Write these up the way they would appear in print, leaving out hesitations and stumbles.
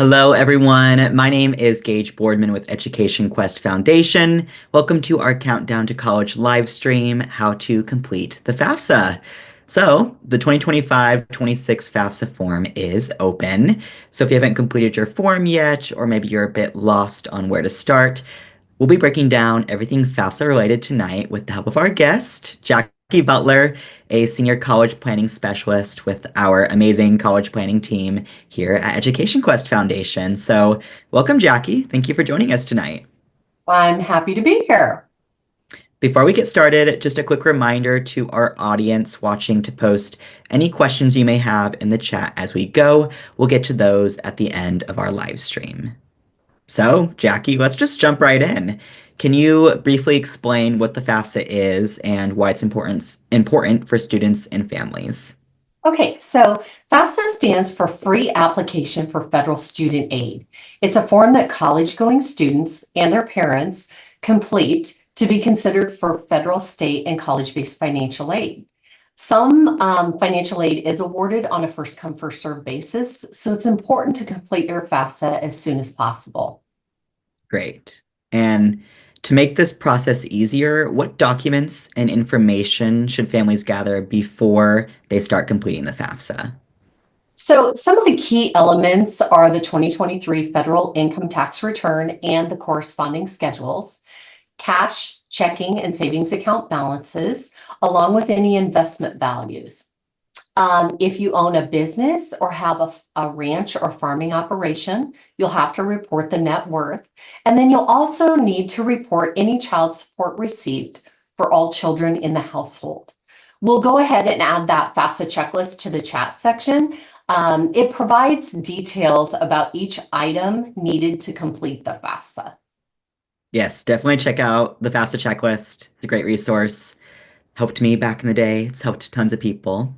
Hello, everyone. My name is Gage Boardman with Education Quest Foundation. Welcome to our Countdown to College live stream, How to Complete the FAFSA. So, the 2025-26 FAFSA form is open. So, if you haven't completed your form yet, or maybe you're a bit lost on where to start, we'll be breaking down everything FAFSA related tonight with the help of our guest, Jackie Butler, a senior college planning specialist with our amazing college planning team here at Education Quest Foundation. So, welcome, Jackie. Thank you for joining us tonight. I'm happy to be here. Before we get started, just a quick reminder to our audience watching to post any questions you may have in the chat as we go. We'll get to those at the end of our live stream. So, Jackie, let's just jump right in. Can you briefly explain what the FAFSA is and why it's important for students and families? Okay, so FAFSA stands for Free Application for Federal Student Aid. It's a form that college-going students and their parents complete to be considered for federal, state, and college-based financial aid. Some financial aid is awarded on a first-come, first-served basis, so it's important to complete your FAFSA as soon as possible. Great. And to make this process easier, what documents and information should families gather before they start completing the FAFSA? So some of the key elements are the 2023 federal income tax return and the corresponding schedules, cash, checking, and savings account balances, along with any investment values. If you own a business or have a ranch or farming operation, you'll have to report the net worth. And then you'll also need to report any child support received for all children in the household. We'll go ahead and add that FAFSA checklist to the chat section. It provides details about each item needed to complete the FAFSA. Yes, definitely check out the FAFSA checklist. It's a great resource. Helped me back in the day. It's helped tons of people.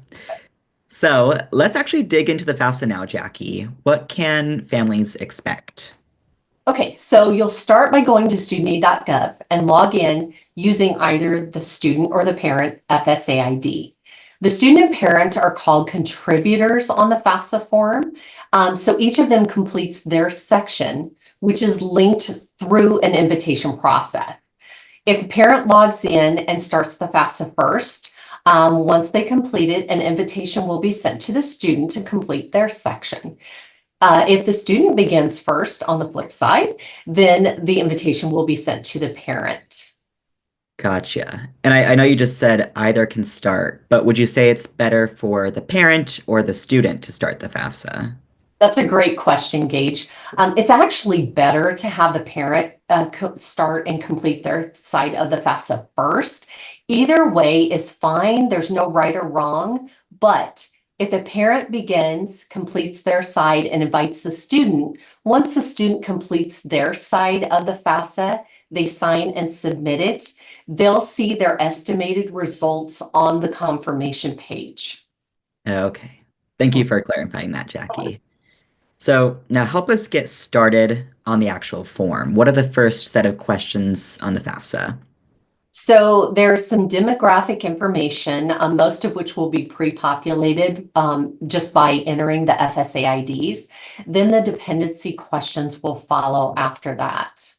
So let's actually dig into the FAFSA now, Jackie. What can families expect? Okay, so you'll start by going to studentaid.gov and log in using either the student or the parent FSA ID. The student and parent are called contributors on the FAFSA form. So each of them completes their section, which is linked through an invitation process. If the parent logs in and starts the FAFSA first, once they complete it, an invitation will be sent to the student to complete their section. If the student begins first on the flip side, then the invitation will be sent to the parent. Gotcha. And I know you just said either can start, but would you say it's better for the parent or the student to start the FAFSA? That's a great question, Gage. It's actually better to have the parent start and complete their side of the FAFSA first. Either way is fine. There's no right or wrong, but if the parent begins, completes their side, and invites the student, once the student completes their side of the FAFSA, they sign and submit it, they'll see their estimated results on the confirmation page. Okay. Thank you for clarifying that, Jackie. So now help us get started on the actual form. What are the first set of questions on the FAFSA? So there's some demographic information, most of which will be pre-populated just by entering the FSA IDs. Then the dependency questions will follow after that.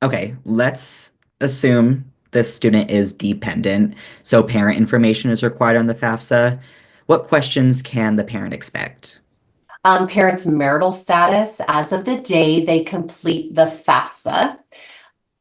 Okay, let's assume the student is dependent, so parent information is required on the FAFSA. What questions can the parent expect? Parents' marital status as of the day they complete the FAFSA.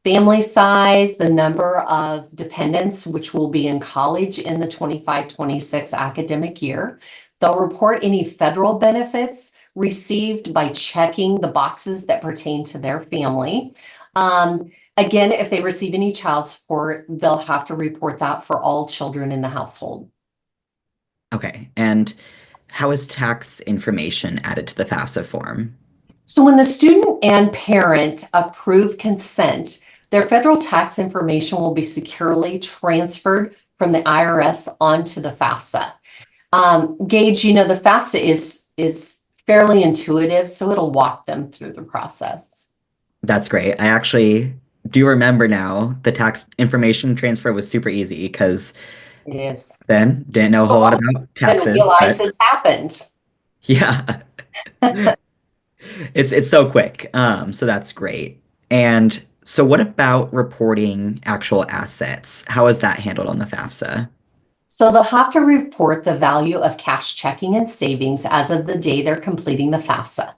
Family size, the number of dependents, which will be in college in the 25-26 academic year. They'll report any federal benefits received by checking the boxes that pertain to their family. Again, if they receive any child support, they'll have to report that for all children in the household. Okay, and how is tax information added to the FAFSA form? So when the student and parent approve consent, their federal tax information will be securely transferred from the IRS onto the FAFSA. Gage, you know, the FAFSA is fairly intuitive, so it'll walk them through the process. That's great. I actually do remember now the tax information transfer was super easy because It is. then didn't know a whole lot Well, about didn't taxes, realize but it's happened. yeah. It's so quick. So that's great. And so what about reporting actual assets? How is that handled on the FAFSA? So they'll have to report the value of cash checking and savings as of the day they're completing the FAFSA.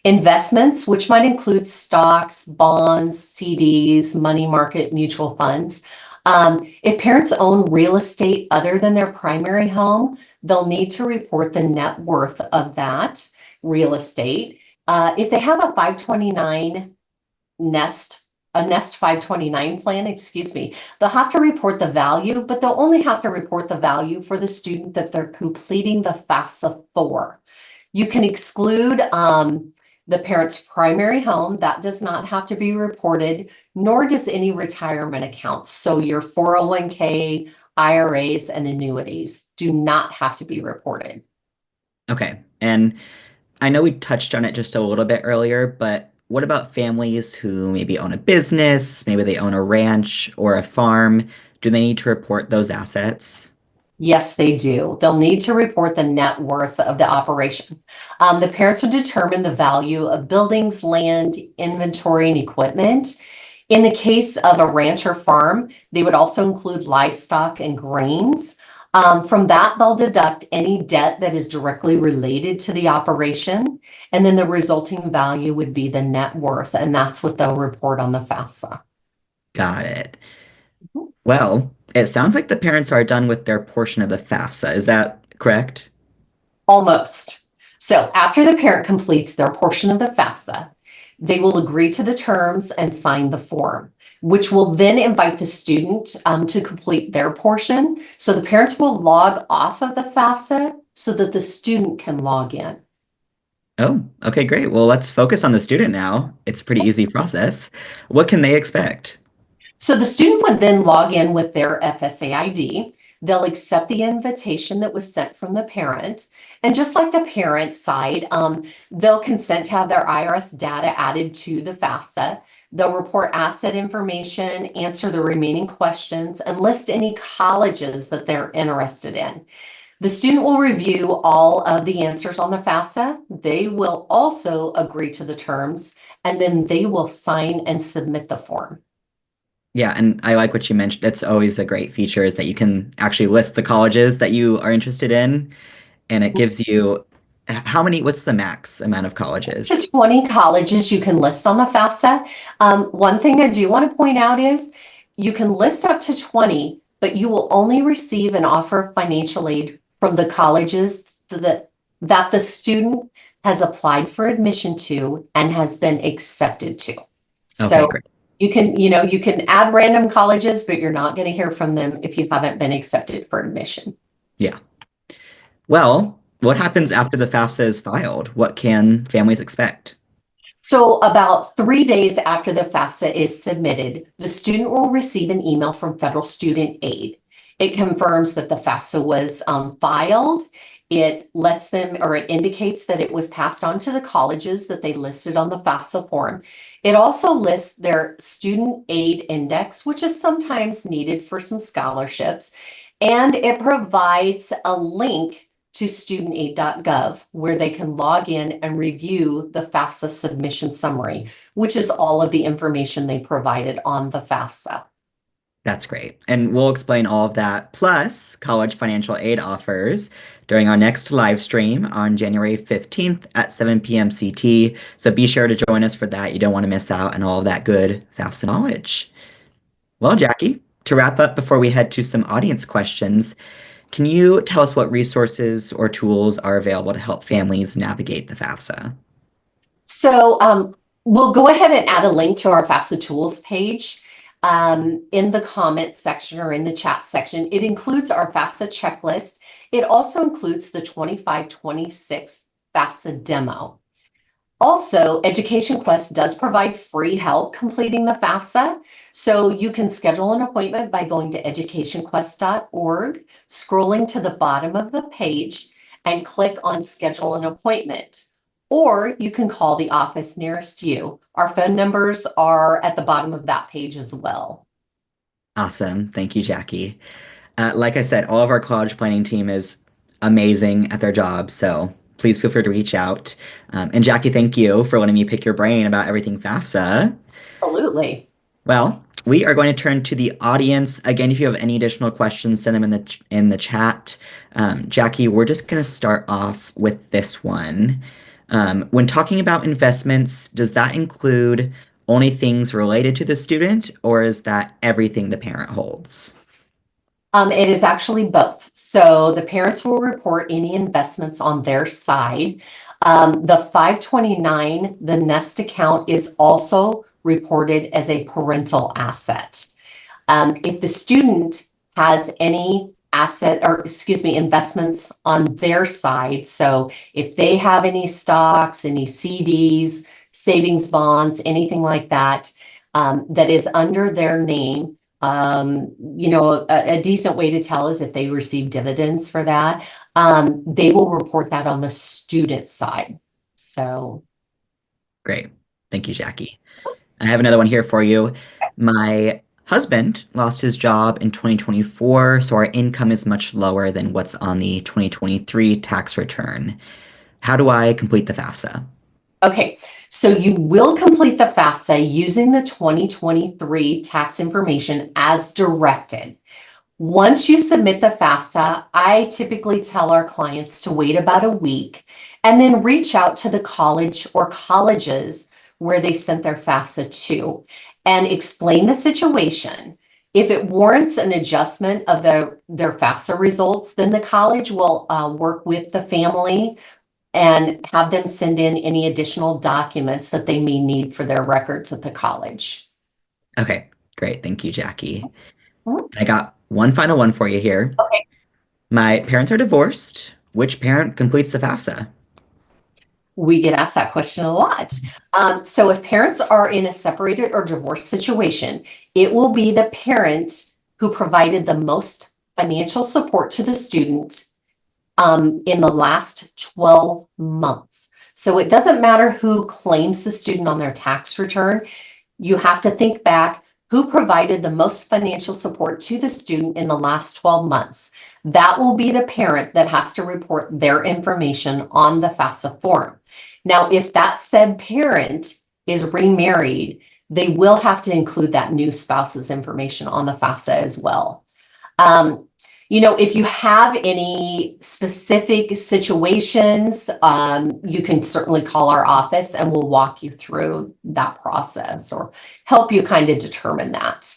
Investments, which might include stocks, bonds, CDs, money market, mutual funds. If parents own real estate other than their primary home, they'll need to report the net worth of that real estate. If they have a 529 nest, a nest 529 plan, excuse me, they'll have to report the value, but they'll only have to report the value for the student that they're completing the FAFSA for. You can exclude the parent's primary home. That does not have to be reported, nor does any retirement accounts. So your 401k, IRAs, and annuities do not have to be reported. Okay. And I know we touched on it just a little bit earlier, but what about families who maybe own a business, maybe they own a ranch or a farm? Do they need to report those assets? Yes, they do. They'll need to report the net worth of the operation. The parents would determine the value of buildings, land, inventory, and equipment. In the case of a ranch or farm, they would also include livestock and grains. From that, they'll deduct any debt that is directly related to the operation. And then the resulting value would be the net worth. And that's what they'll report on the FAFSA. Got it. Well, it sounds like the parents are done with their portion of the FAFSA. Is that correct? Almost. So after the parent completes their portion of the FAFSA, they will agree to the terms and sign the form, which will then invite the student to complete their portion. So the parents will log off of the FAFSA so that the student can log in. Oh, okay, great. Well, let's focus on the student now. It's a pretty easy process. What can they expect? So the student would then log in with their FSA ID. They'll accept the invitation that was sent from the parent. And just like the parent side, they'll consent to have their IRS data added to the FAFSA. They'll report asset information, answer the remaining questions, and list any colleges that they're interested in. The student will review all of the answers on the FAFSA. They will also agree to the terms, and then they will sign and submit the form. Yeah, and I like what you mentioned. That's always a great feature is that you can actually list the colleges that you are interested in, and it gives you how many, what's the max amount of To colleges? 20 colleges you can list on the FAFSA. One thing I do want to point out is you can list up to 20, but you will only receive an offer of financial aid from the colleges that the student has applied for admission to and has been accepted to. Okay, So great. you can add random colleges, but you're not going to hear from them if you haven't been accepted for admission. Yeah. Well, what happens after the FAFSA is filed? What can families expect? So about 3 days after the FAFSA is submitted, the student will receive an email from Federal Student Aid. It confirms that the FAFSA was filed. It lets them, or it indicates that it was passed on to the colleges that they listed on the FAFSA form. It also lists their student aid index, which is sometimes needed for some scholarships. And it provides a link to studentaid.gov where they can log in and review the FAFSA submission summary, which is all of the information they provided on the FAFSA. That's great. And we'll explain all of that, plus college financial aid offers during our next live stream on January 15th at 7 p.m. CT. So be sure to join us for that. You don't want to miss out on all of that good FAFSA knowledge. Well, Jackie, to wrap up before we head to some audience questions, can you tell us what resources or tools are available to help families navigate the FAFSA? So we'll go ahead and add a link to our FAFSA tools page in the comments section or in the chat section. It includes our FAFSA checklist. It also includes the 25-26 FAFSA demo. Also, Education Quest does provide free help completing the FAFSA. So you can schedule an appointment by going to educationquest.org, scrolling to the bottom of the page, and click on Schedule an Appointment. Or you can call the office nearest you. Our phone numbers are at the bottom of that page as well. Awesome. Thank you, Jackie. Like I said, all of our college planning team is amazing at their job. So please feel free to reach out. And Jackie, thank you for letting me pick your brain about everything FAFSA. Absolutely. Well, we are going to turn to the audience. Again, if you have any additional questions, send them in the chat. Jackie, we're just going to start off with this one. When talking about investments, does that include only things related to the student, or is that everything the parent holds? It is actually both. So the parents will report any investments on their side. The 529, the nest account, is also reported as a parental asset. If the student has any asset, or excuse me, investments on their side, so if they have any stocks, any CDs, savings bonds, anything like that, that is under their name, a decent way to tell is if they receive dividends for that, they will report that on the student side. So, Great. Thank you, Jackie. I have another one here for you. My husband lost his job in 2024, so our income is much lower than what's on the 2023 tax return. How do I complete the FAFSA? okay, so you will complete the FAFSA using the 2023 tax information as directed. Once you submit the FAFSA, I typically tell our clients to wait about a week and then reach out to the college or colleges where they sent their FAFSA to and explain the situation. If it warrants an adjustment of their FAFSA results, then the college will work with the family and have them send in any additional documents that they may need for their records at the college. Okay, great. Thank you, Jackie. Mhm. I got one final one for you here. Okay. My parents are divorced. Which parent completes the FAFSA? We get asked that question a lot. So if parents are in a separated or divorced situation, it will be the parent who provided the most financial support to the student in the last 12 months. So it doesn't matter who claims the student on their tax return. You have to think back who provided the most financial support to the student in the last 12 months. That will be the parent that has to report their information on the FAFSA form. Now, if that said parent is remarried, they will have to include that new spouse's information on the FAFSA as well. If you have any specific situations, you can certainly call our office and we'll walk you through that process or help you kind of determine that.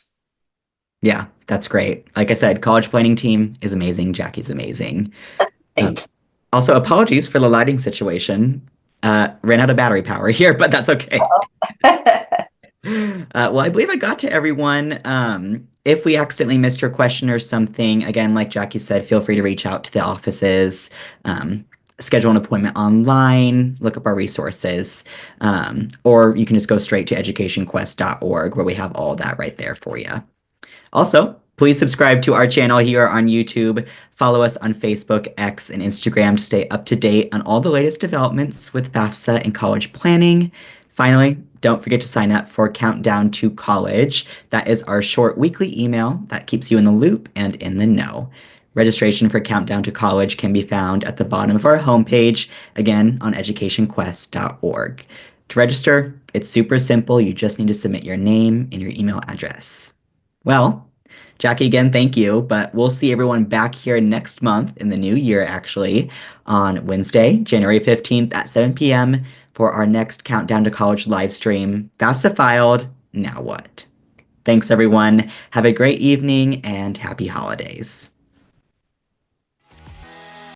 Yeah, that's great. Like I said, college planning team is amazing. Jackie's amazing. Um, Thanks. Also, apologies for the lighting situation. Ran out of battery power here, but that's okay. Well, I believe I got to everyone. If we accidentally missed your question or something, again, like Jackie said, feel free to reach out to the offices, schedule an appointment online, look up our resources, or you can just go straight to educationquest.org where we have all that right there for you. Also, please subscribe to our channel here on YouTube. Follow us on Facebook, X, and Instagram to stay up to date on all the latest developments with FAFSA and college planning. Finally, don't forget to sign up for Countdown to College. That is our short weekly email that keeps you in the loop and in the know. Registration for Countdown to College can be found at the bottom of our homepage, again on educationquest.org. To register, it's super simple. You just need to submit your name and your email address. Well, Jackie, again, thank you. But we'll see everyone back here next month in the new year, actually, on Wednesday, January 15th at 7 p.m. for our next Countdown to College live stream. FAFSA filed. Now what? Thanks, everyone. Have a great evening and happy holidays.